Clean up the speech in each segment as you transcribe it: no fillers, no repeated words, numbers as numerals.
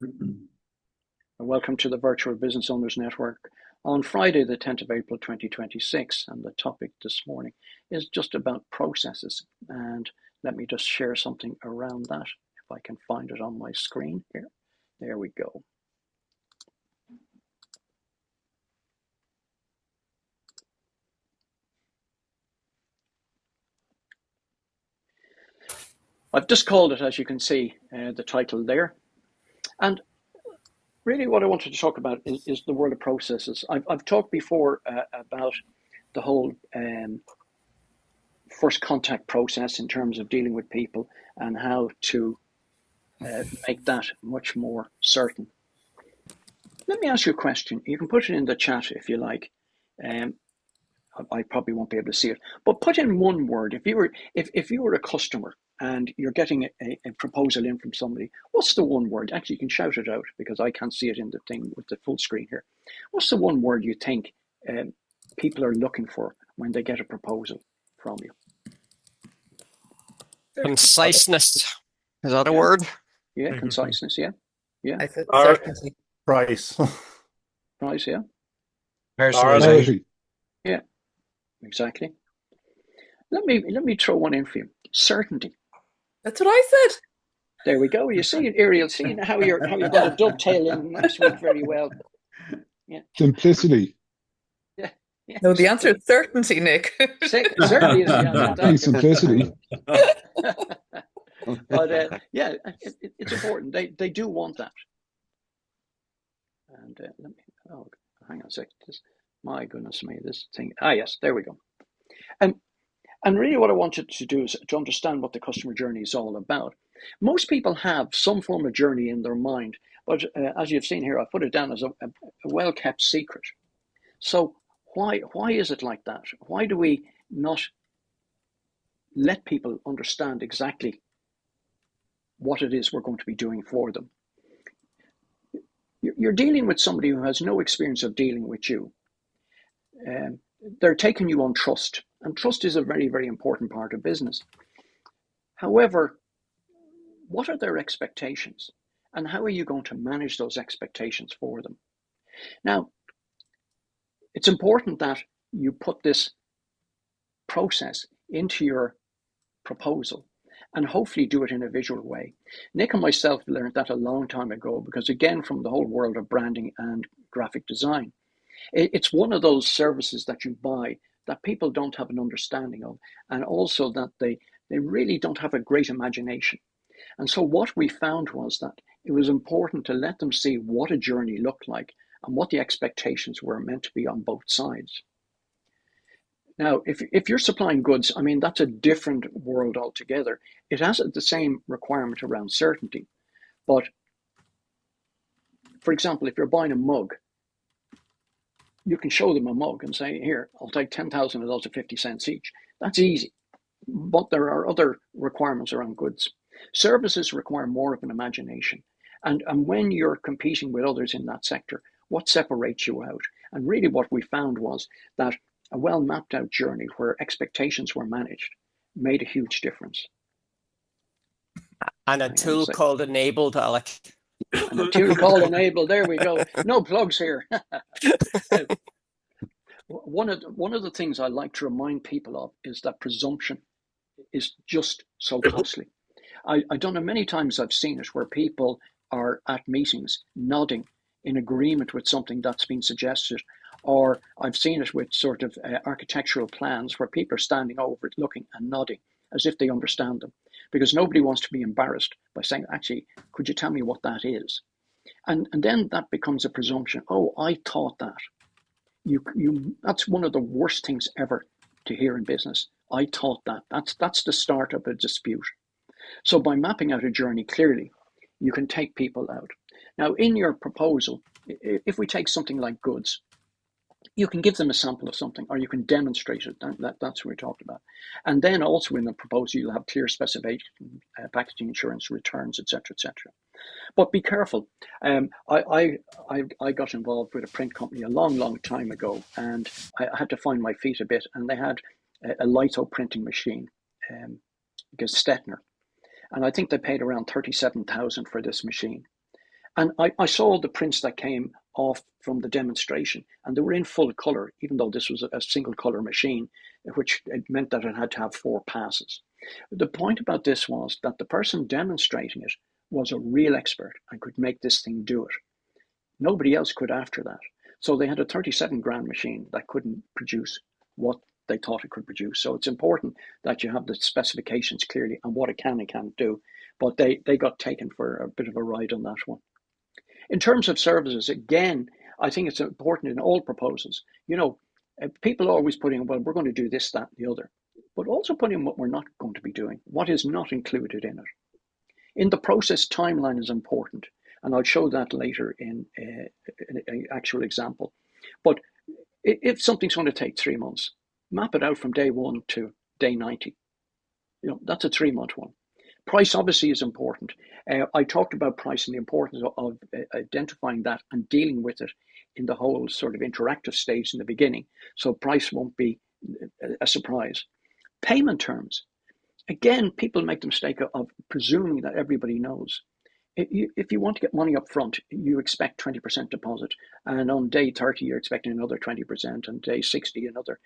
And welcome to the Virtual Business Owners Network on Friday, the 10th of April, 2026. And the topic this morning is just about processes. And let me just share something around that, if I can find it on my screen here. There we go. I've just called it, as you can see, the title there. And really what I wanted to talk about is the world of processes. I've talked before about the whole first contact process in terms of dealing with people and how to make that much more certain. Let me ask you a question. You can put it in the chat if you like. I probably won't be able to see it, but put in one word. If you were a customer and you're getting a proposal in from somebody, what's the one word? Actually, you can shout it out because I can't see it in the thing with the full screen here. What's the one word you think people are looking for when they get a proposal from you? Conciseness. Is that a word? Yeah, conciseness. Yeah. I said certainty. Price. Price. Yeah. Personalization. Yeah. Exactly. Let me throw one in for you. Certainty. That's what I said. There we go. You see it, Ariel. See how you're going to dovetail in next week very well. Yeah. Simplicity. Yeah. Yeah. No, the answer is certainty, Nick. Certainly is the answer. Definitely simplicity. But yeah, it's important. They do want that. And let me. Oh, hang on a sec. My goodness me, this thing. Yes, there we go. And really what I wanted to do is to understand what the customer journey is all about. Most people have some form of journey in their mind, but as you've seen here, I put it down as a well-kept secret. So why is it like that? Why do we not let people understand exactly what it is we're going to be doing for them? You're dealing with somebody who has no experience of dealing with you. They're taking you on trust, and trust is a very, very important part of business. However, what are their expectations, and how are you going to manage those expectations for them? Now, it's important that you put this process into your proposal and hopefully do it in a visual way. Nick and myself learned that a long time ago because, again, from the whole world of branding and graphic design, it's one of those services that you buy that people don't have an understanding of, and also that they really don't have a great imagination. And so what we found was that it was important to let them see what a journey looked like and what the expectations were meant to be on both sides. Now, if you're supplying goods, I mean, that's a different world altogether. It has the same requirement around certainty. But for example, if you're buying a mug, you can show them a mug and say, here, I'll take 10,000 of those at 50 cents each. That's easy. But there are other requirements around goods. Services require more of an imagination. And when you're competing with others in that sector, what separates you out? And really what we found was that a well mapped out journey where expectations were managed made a huge difference. And a tool called Enabled, Alec. And a tool called Enabled. There we go. No plugs here. One of the things I like to remind people of is that presumption is just so costly. I don't know, many times I've seen it where people are at meetings nodding in agreement with something that's been suggested, or I've seen it with sort of architectural plans where people are standing over it, looking and nodding as if they understand them, because nobody wants to be embarrassed by saying, actually, could you tell me what that is? And then that becomes a presumption. Oh, I thought that. That's one of the worst things ever to hear in business. I thought that. That's the start of a dispute. So by mapping out a journey clearly, you can take people out. Now, in your proposal, if we take something like goods, you can give them a sample of something, or you can demonstrate it. That's what we talked about. And then also in the proposal, you'll have clear specification, packaging, insurance, returns, etc., etc. But be careful. I got involved with a print company a long, long time ago, and I had to find my feet a bit. And they had a litho printing machine, because Stettner, and I think they paid around 37,000 for this machine. And I saw the prints that came off from the demonstration, and they were in full color, even though this was a single color machine, which it meant that it had to have 4 passes. The point about this was that the person demonstrating it was a real expert and could make this thing do it. Nobody else could after that. So they had a 37 grand machine that couldn't produce what they thought it could produce. So it's important that you have the specifications clearly and what it can and can't do. But they got taken for a bit of a ride on that one. In terms of services, again, I think it's important in all proposals. People always put in, well, we're going to do this, that, and the other, but also put in what we're not going to be doing, what is not included in it. In the process, timeline is important, and I'll show that later in an actual example. But if something's going to take 3 months, map it out from day 1 to day 90. That's a 3-month one. Price obviously is important. I talked about price and the importance of identifying that and dealing with it in the whole sort of interactive stage in the beginning, so price won't be a surprise. Payment terms. Again, people make the mistake of presuming that everybody knows. If you want to get money up front, you expect 20% deposit, and on day 30 you're expecting another 20%, and day 60 another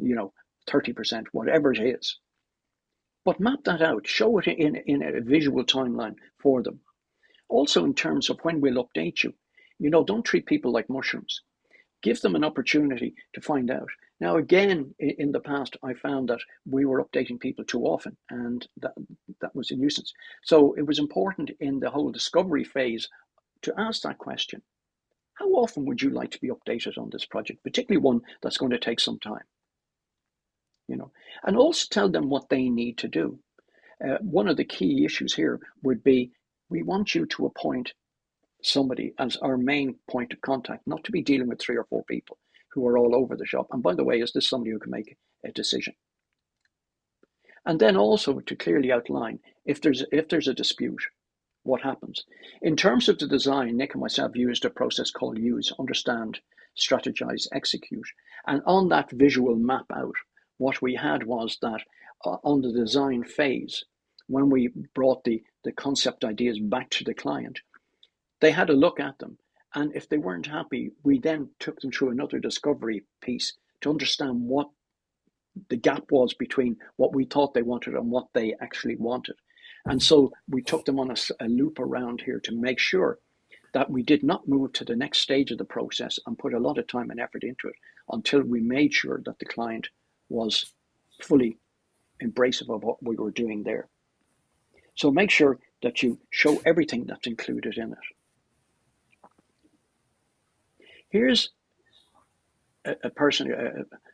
30%, whatever it is. But map that out, show it in a visual timeline for them. Also, in terms of when we'll update you, don't treat people like mushrooms. Give them an opportunity to find out. Now, again, in the past, I found that we were updating people too often, and that was a nuisance. So it was important in the whole discovery phase to ask that question. How often would you like to be updated on this project, particularly one that's going to take some time? And also tell them what they need to do. One of the key issues here would be, we want you to appoint somebody as our main point of contact, not to be dealing with 3 or 4 people who are all over the shop. And by the way, is this somebody who can make a decision? And then also to clearly outline, if there's a dispute, what happens? In terms of the design, Nick and myself used a process called USE, understand, strategize, execute. And on that visual map out, what we had was that on the design phase, when we brought the concept ideas back to the client, they had a look at them. And if they weren't happy, we then took them through another discovery piece to understand what the gap was between what we thought they wanted and what they actually wanted. And so we took them on a loop around here to make sure that we did not move to the next stage of the process and put a lot of time and effort into it until we made sure that the client was fully embracive of what we were doing there. So make sure that you show everything that's included in it. Here's a person,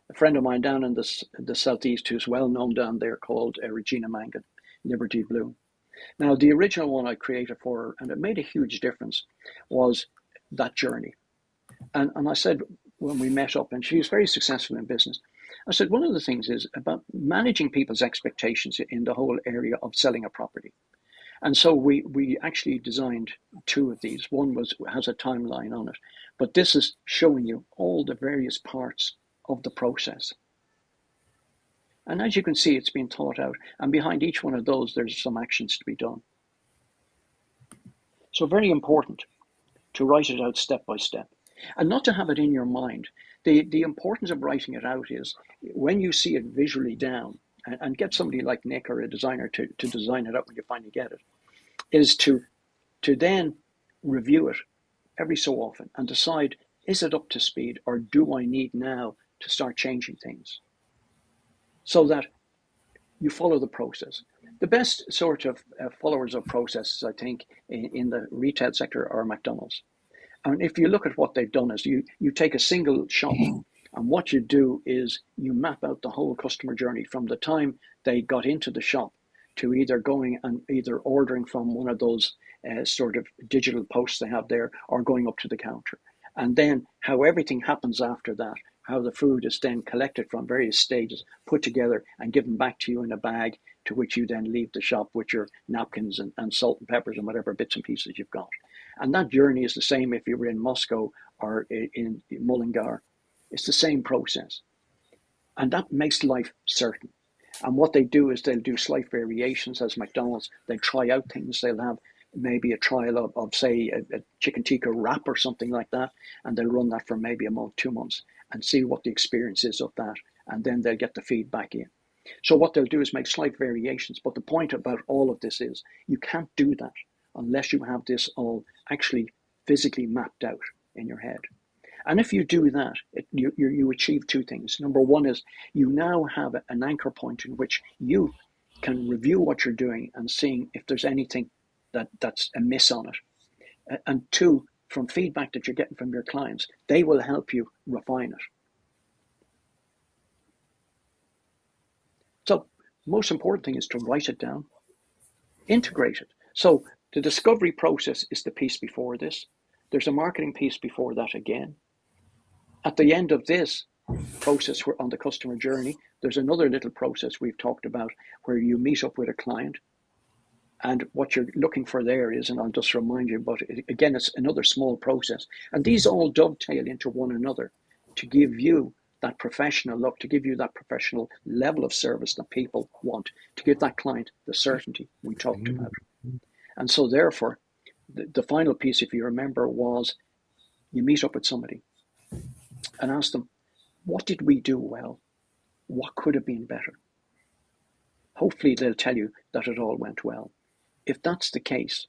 a friend of mine down in the southeast who's well known down there, called Regina Mangan, Liberty Blue. Now, the original one I created for her, and it made a huge difference, was that journey. And I said, when we met up, and she was very successful in business, I said, one of the things is about managing people's expectations in the whole area of selling a property. And so we actually designed 2 of these. One has a timeline on it, but this is showing you all the various parts of the process. And as you can see, it's been thought out. And behind each one of those, there's some actions to be done. So very important to write it out step by step, and not to have it in your mind. The importance of writing it out is when you see it visually down, and get somebody like Nick or a designer to design it up when you finally get it, is to then review it every so often and decide, is it up to speed, or do I need now to start changing things? So that you follow the process. The best sort of followers of processes, I think, in the retail sector are McDonald's. And if you look at what they've done, is you take a single shop, and what you do is you map out the whole customer journey from the time they got into the shop to either going and either ordering from one of those sort of digital posts they have there, or going up to the counter. And then how everything happens after that, how the food is then collected from various stages, put together and given back to you in a bag, to which you then leave the shop with your napkins and salt and peppers and whatever bits and pieces you've got. And that journey is the same if you were in Moscow or in Mullingar. It's the same process. And that makes life certain. And what they do is they'll do slight variations as McDonald's. They try out things. They'll have maybe a trial of say, a chicken tikka wrap or something like that, and they'll run that for maybe a month, 2 months, and see what the experience is of that, and then they'll get the feedback in. So what they'll do is make slight variations, but the point about all of this is you can't do that unless you have this all actually physically mapped out in your head. And if you do that, you achieve two things. Number one is you now have an anchor point in which you can review what you're doing and seeing if there's anything that's amiss on it. And two, from feedback that you're getting from your clients, they will help you refine it. So most important thing is to write it down, integrate it. So the discovery process is the piece before this. There's a marketing piece before that again. At the end of this process on the customer journey, there's another little process we've talked about where you meet up with a client. And what you're looking for there is, and I'll just remind you, but again, it's another small process. And these all dovetail into one another to give you that professional look, to give you that professional level of service that people want, to give that client the certainty we talked about. And so therefore, the final piece, if you remember, was you meet up with somebody and ask them, what did we do well? What could have been better? Hopefully they'll tell you that it all went well. If that's the case,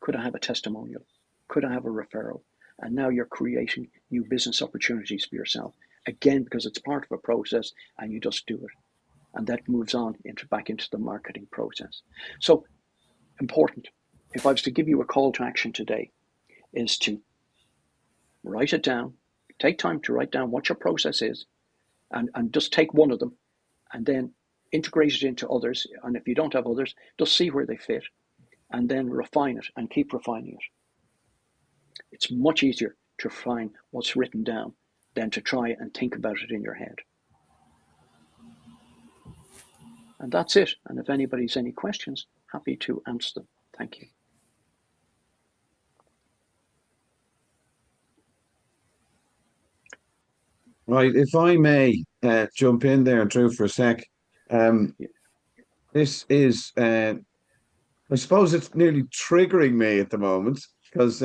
could I have a testimonial? Could I have a referral? And now you're creating new business opportunities for yourself. Again, because it's part of a process and you just do it. And that moves on back into the marketing process. So important. If I was to give you a call to action today, is to write it down, take time to write down what your process is, and just take one of them and then integrate it into others. And if you don't have others, just see where they fit and then refine it and keep refining it. It's much easier to refine what's written down than to try and think about it in your head. And that's it. And if anybody's any questions, happy to answer them. Thank you. Right, if I may jump in there, Drew, for a sec. This is, I suppose it's nearly triggering me at the moment because